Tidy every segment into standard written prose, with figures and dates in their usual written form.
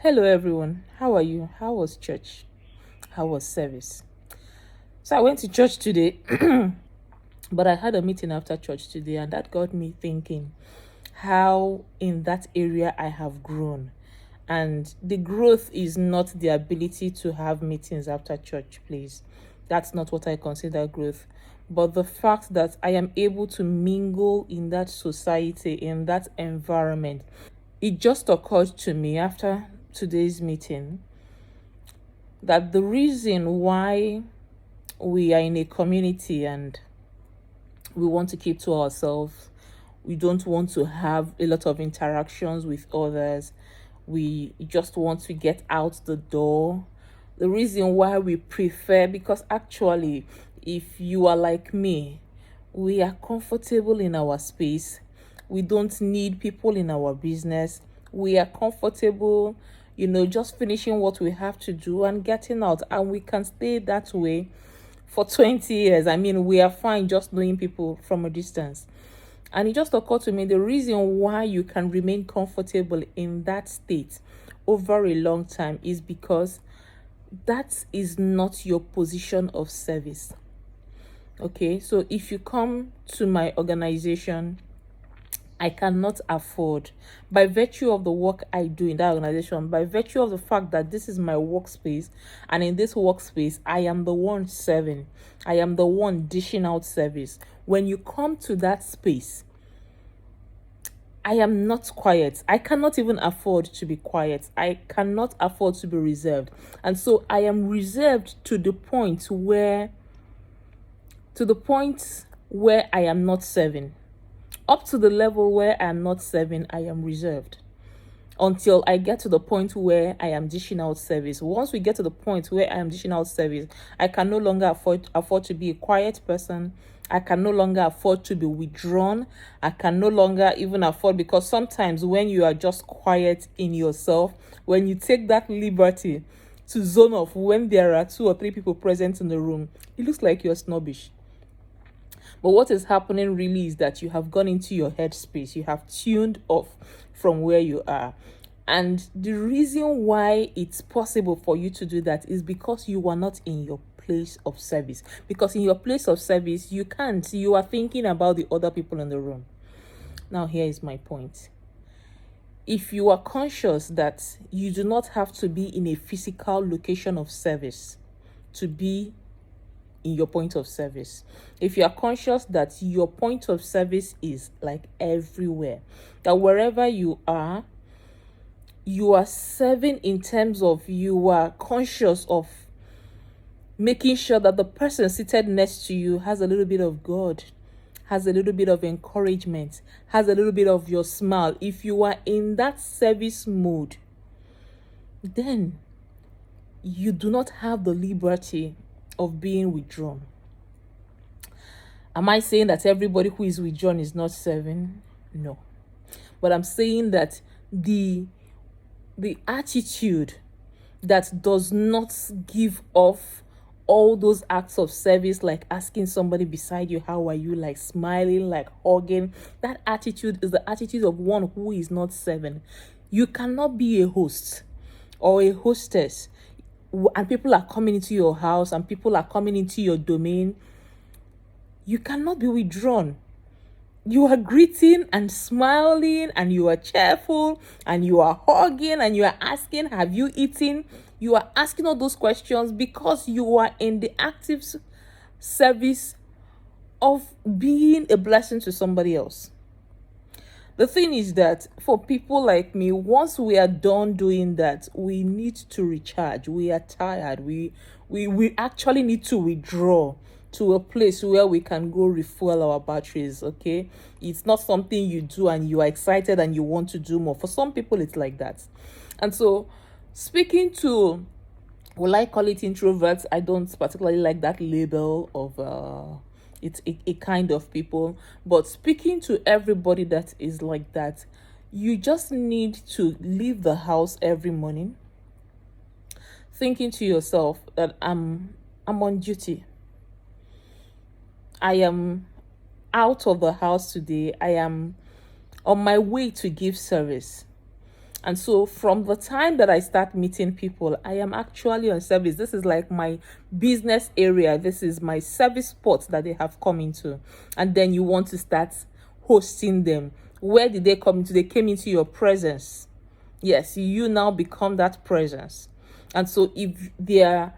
Hello, everyone. How are you? How was church? How was service? So, I went to church today, but I had a meeting after church today, and that got me thinking how in that area I have grown. And the growth is not the ability to have meetings after church, please. That's not what I consider growth. But the fact that I am able to mingle in that society, in that environment, it just occurred to me after today's meeting that the reason why we are in a community and we want to keep to ourselves, we don't want to have a lot of interactions with others, we just want to get out the door. The reason why we prefer, because actually, if you are like me, we are comfortable in our space. We don't need people in our business. We are comfortable, just finishing what we have to do and getting out. And we can stay that way for 20 years. I mean, we are fine just knowing people from a distance. And it just occurred to me the reason why you can remain comfortable in that state over a long time is because that is not your position of service. Okay, so if you come to my organization, I cannot afford, by virtue of the work I do in that organization, by virtue of the fact that this is my workspace, and in this workspace, I am the one serving, I am the one dishing out service. When you come to that space, I am not quiet. I cannot even afford to be quiet. I cannot afford to be reserved. And so I am reserved to the point where I am not serving. Up to the level where I am not serving, I am reserved until I get to the point where I am dishing out service. Once we get to the point where I am dishing out service, I can no longer afford to be a quiet person. I can no longer afford to be withdrawn. I can no longer even afford, because sometimes when you are just quiet in yourself, when you take that liberty to zone off when there are 2 or 3 people present in the room, it looks like you're snobbish. But what is happening really is that you have gone into your headspace. You have tuned off from where you are. And the reason why it's possible for you to do that is because you are not in your place of service. Because in your place of service, you can't. You are thinking about the other people in the room. Now, here is my point. If you are conscious that you do not have to be in a physical location of service to be in your point of service, if you are conscious that your point of service is like everywhere, that wherever you are serving, in terms of you are conscious of making sure that the person seated next to you has a little bit of God, has a little bit of encouragement, has a little bit of your smile. If you are in that service mode, then you do not have the liberty of being withdrawn. Am I saying that everybody who is withdrawn is not serving? No. But I'm saying that the attitude that does not give off all those acts of service, like asking somebody beside you, how are you, like smiling, like hugging, that attitude is the attitude of one who is not serving. You cannot be a host or a hostess and people are coming into your house and people are coming into your domain. You cannot be withdrawn. You are greeting and smiling and you are cheerful and you are hugging and you are asking, have you eaten? You are asking all those questions because you are in the active service of being a blessing to somebody else. The thing is that for people like me, once we are done doing that, we need to recharge. We are tired. We actually need to withdraw to a place where we can go refuel our batteries. Okay, it's not something you do and you are excited and you want to do more. For some people, it's like that. And so, speaking to, will I call it introverts? I don't particularly like that label of it's a kind of people, but speaking to everybody that is like that, you just need to leave the house every morning thinking to yourself that I'm on duty. I am out of the house today. I am on my way to give service. And so from the time that I start meeting people, I am actually on service. This is like my business area. This is my service spot that they have come into. And then you want to start hosting them. Where did they come into? They came into your presence. Yes, you now become that presence. And so if they are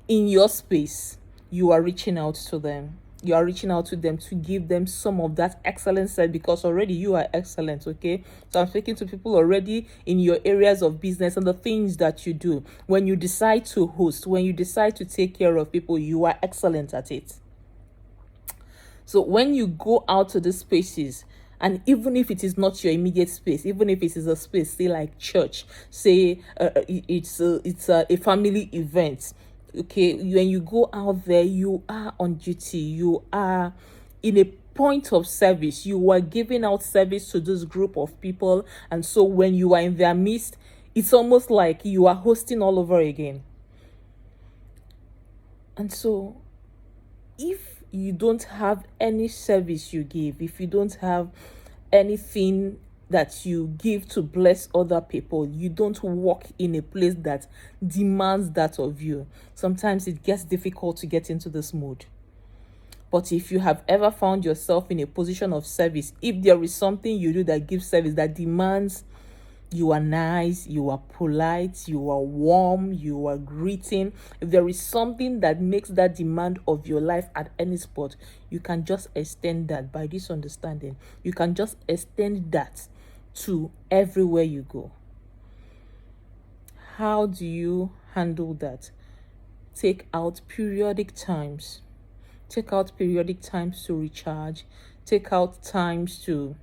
in your space, you are reaching out to them. You are reaching out to them to give them some of that excellence side, because already you are excellent. Okay, so I'm speaking to people already in your areas of business and the things that you do. When you decide to host, when you decide to take care of people, you are excellent at it. So when you go out to these spaces, and even if it is not your immediate space, even if it is a space, say like church, say it's a family event, okay, when you go out there, you are on duty, you are in a point of service, you are giving out service to this group of people. And so when you are in their midst, it's almost like you are hosting all over again. And so if you don't have any service you give, if you don't have anything that you give to bless other people, you don't walk in a place that demands that of you, sometimes it gets difficult to get into this mood. But if you have ever found yourself in a position of service, if there is something you do that gives service, that demands you are nice, you are polite, you are warm, you are greeting, if there is something that makes that demand of your life at any spot, you can just extend that. By this understanding, you can just extend that to everywhere you go. How do you handle that? Take out periodic times. Take out periodic times to recharge. Take out times to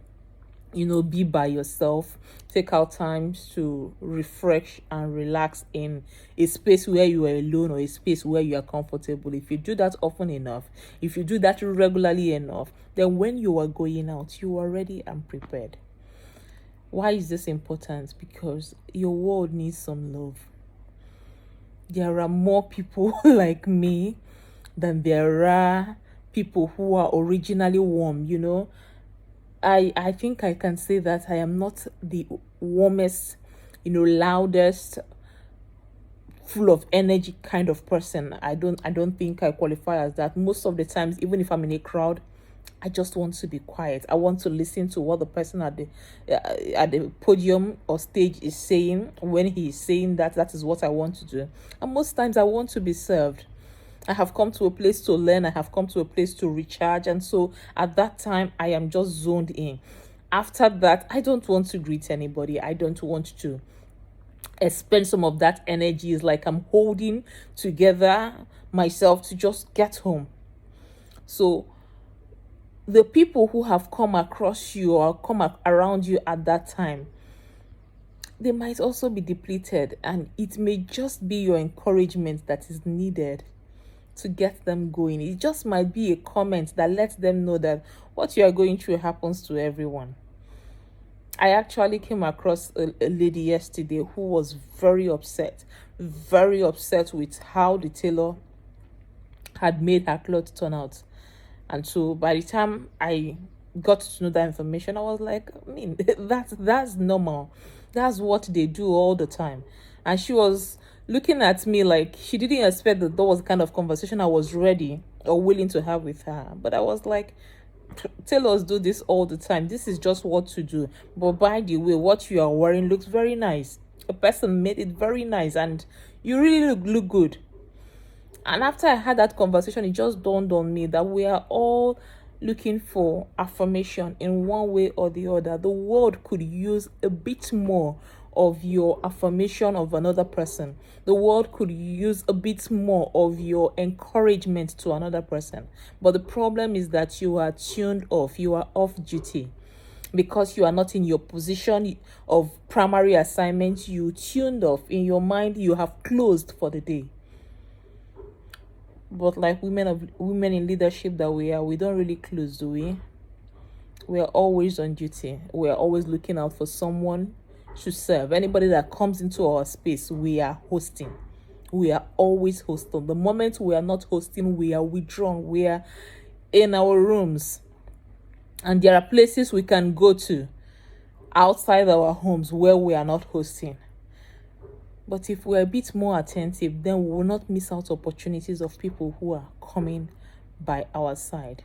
be by yourself. Take out times to refresh and relax in a space where you are alone, or a space where you are comfortable. If you do that often enough, if you do that regularly enough, then when you are going out, you are ready and prepared. Why is this important? Because your world needs some love. There are more people like me than there are people who are originally warm. I think I can say that I am not the warmest, loudest, full of energy kind of person. I don't think I qualify as that. Most of the times, even if I'm in a crowd, I just want to be quiet. I want to listen to what the person at the podium or stage is saying. When he is saying that, that is what I want to do. And most times I want to be served. I have come to a place to learn. I have come to a place to recharge. And so at that time, I am just zoned in. After that, I don't want to greet anybody. I don't want to expend some of that energy. It's like I'm holding together myself to just get home. So the people who have come across you or around you at that time, they might also be depleted, and it may just be your encouragement that is needed to get them going. It just might be a comment that lets them know that what you are going through happens to everyone. I actually came across a lady yesterday who was very upset with how the tailor had made her clothes turn out. And so by the time I got to know that information, I was like, that's normal. That's what they do all the time. And she was looking at me like she didn't expect that was the kind of conversation I was ready or willing to have with her. But I was like, tailors do this all the time. This is just what to do. But by the way, what you are wearing looks very nice. A person made it very nice, and you really look good. And after I had that conversation, it just dawned on me that we are all looking for affirmation in one way or the other. The world could use a bit more of your affirmation of another person. The world could use a bit more of your encouragement to another person. But the problem is that you are tuned off. You are off duty. Because you are not in your position of primary assignment, you tuned off. In your mind, you have closed for the day. But like women in leadership that we are, we don't really close, do we? We are always on duty. We are always looking out for someone to serve. Anybody that comes into our space, we are hosting. We are always hosting. The moment we are not hosting, we are withdrawn. We are in our rooms. And there are places we can go to outside our homes where we are not hosting. But if we're a bit more attentive, then we will not miss out opportunities of people who are coming by our side.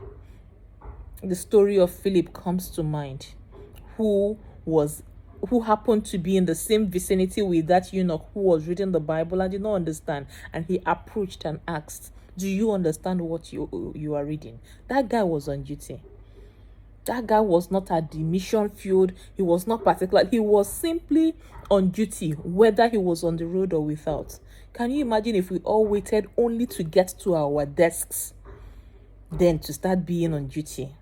The story of Philip comes to mind, who was who happened to be in the same vicinity with that eunuch who was reading the Bible and did not understand, and he approached and asked, do you understand what you are reading? That guy was on duty. That guy was not at the mission field. He was not particular. He was simply on duty, whether he was on the road or without. Can you imagine if we all waited only to get to our desks, then to start being on duty?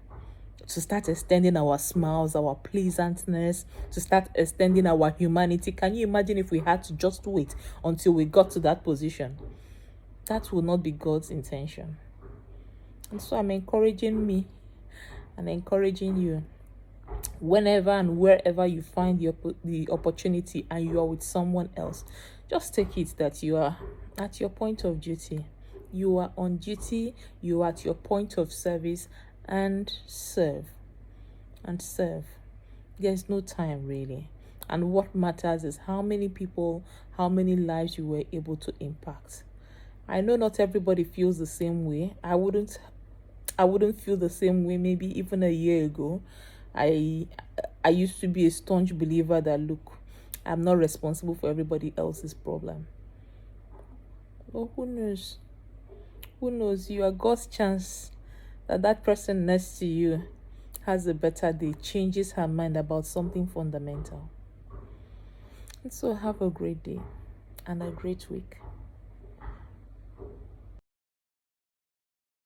To start extending our smiles, our pleasantness, to start extending our humanity. Can you imagine if we had to just wait until we got to that position? That would not be God's intention. And so I'm encouraging me and encouraging you, whenever and wherever you find the opportunity and you are with someone else, just take it that you are at your point of duty. You are on duty, you are at your point of service, and serve. And serve. There's no time really. And what matters is how many people, how many lives you were able to impact. I know not everybody feels the same way. I wouldn't feel the same way maybe even a year ago. I used to be a staunch believer that, look, I'm not responsible for everybody else's problem. But who knows? Who knows? You are God's chance that person next to you has a better day, changes her mind about something fundamental. And so have a great day and a great week.